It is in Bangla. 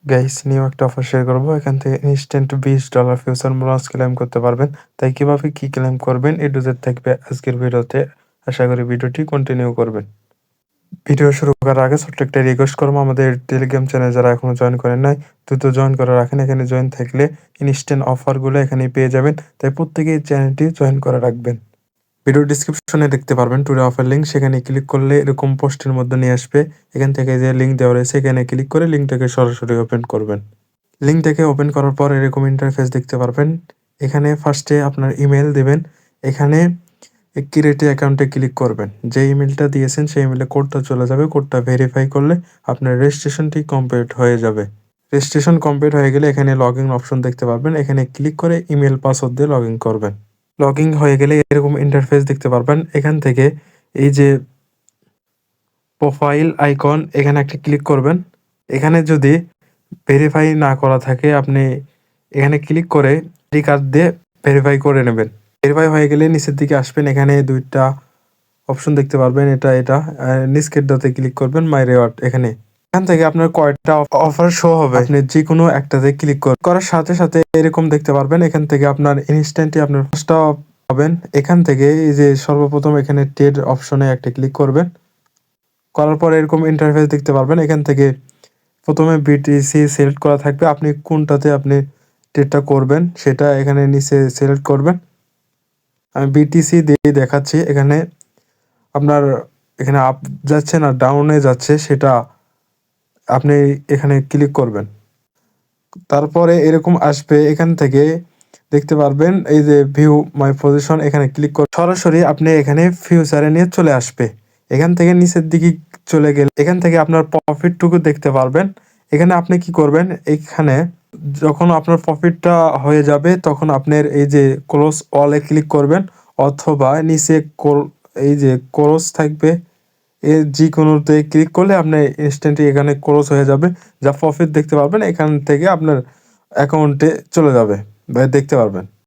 গাইস নিউ একটা অফার শেয়ার করবো। এখান থেকে ইনস্ট্যান্ট $20 ফিউচার বোনাস ক্লেম করতে পারবেন। তাই কিভাবে কি ক্লেম করবেন এ টু জেড থাকবে আজকের ভিডিওতে। আশা করি ভিডিওটি কন্টিনিউ করবেন। ভিডিও শুরু করার আগে ছোট্ট একটা রিকোয়েস্ট করবো, আমাদের টেলিগ্রাম চ্যানেল যারা এখনো জয়েন করেন নাই দ্রুত জয়েন করে রাখেন। এখানে জয়েন থাকলে ইনস্ট্যান্ট অফারগুলো এখানেই পেয়ে যাবেন, তাই প্রত্যেকেই চ্যানেলটি জয়েন করে রাখবেন। ভিডিও ডিসক্রিপশনে দেখতে পারবেন টুডে অফার লিঙ্ক, সেখানে ক্লিক করলে এরকম পোস্টের মধ্যে নিয়ে আসবে। এখান থেকে যে লিঙ্ক দেওয়া রয়েছে এখানে ক্লিক করে লিঙ্কটাকে সরাসরি ওপেন করবেন। লিঙ্কটাকে ওপেন করার পর এরকম ইন্টারফেস দেখতে পারবেন। এখানে ফার্স্টে আপনার ইমেল দেবেন। এখানে ক্রিয়েট অ্যাকাউন্টে ক্লিক করবেন। যে ইমেলটা দিয়েছেন সেই ইমেলে কোডটা চলে যাবে। কোডটা ভেরিফাই করলে আপনার রেজিস্ট্রেশনটি কমপ্লিট হয়ে যাবে। রেজিস্ট্রেশন কমপ্লিট হয়ে গেলে এখানে লগ ইন অপশন দেখতে পারবেন। এখানে ক্লিক করে ইমেল পাসওয়ার্ড দিয়ে লগ ইন করবেন। লগ ইন হয়ে গেলে এরকম ইন্টারফেস দেখতে পারবেন। এখান থেকে এই যে প্রোফাইল আইকন এখানে একটা ক্লিক করবেন। এখানে যদি ভেরিফাই না করা থাকে আপনি এখানে ক্লিক করে আইডি কার্ড দিয়ে ভেরিফাই করে নেবেন। ভেরিফাই হয়ে গেলে নিচের দিকে আসবেন। এখানে দুইটা অপশন দেখতে পারবেন, এটা নিচেরটাতে ক্লিক করবেন মাই রিওয়ার্ড। এখান থেকে আপনার কয়টা অফার শো হবে, আপনি যে কোনো একটাতে ক্লিক করার সাথে সাথে এরকম দেখতে পারবেন। এখান থেকে আপনার ইনস্ট্যান্টলি আপনার ফার্স্টটা পাবেন। এখান থেকে এই যে সর্বপ্রথম এখানে ট্রেড অপশনে একটা ক্লিক করবেন। করার পর এরকম ইন্টারফেস দেখতে পারবেন। এখান থেকে প্রথমে বিটিসি সিলেক্ট করা থাকবে, আপনি কোনটাতে আপনি ট্রেডটা করবেন সেটা এখানে নিচে সিলেক্ট করবেন। আমি বিটিসি দিয়ে দেখাচ্ছি। এখানে আপনার এখানে আপ যাচ্ছে না ডাউনে যাচ্ছে সেটা আপনি এখানে ক্লিক করবেন। তারপরে এরকম আসবে। এখান থেকে দেখতে পারবেন এই যে ভিউ মাই পজিশন, এখানে ক্লিক করে সরাসরি আপনি এখানে ফিউচারে নিয়ে চলে আসবে। এখান থেকে নিচের দিকে চলে গেলে এখান থেকে আপনার প্রফিটটুকু দেখতে পারবেন। এখানে আপনি কি করবেন, এখানে যখন আপনার প্রফিটটা হয়ে যাবে তখন আপনার এই যে ক্লোজ অলে ক্লিক করবেন, অথবা নিচে এই যে ক্লোজ থাকবে এর যে কোনোতে ক্লিক করলে আপনি ইনস্ট্যান্টলি এখানে ক্লোজ হয়ে যাবে। যা প্রফিট দেখতে পারবেন এখান থেকে আপনার অ্যাকাউন্টে চলে যাবে বা দেখতে পারবেন।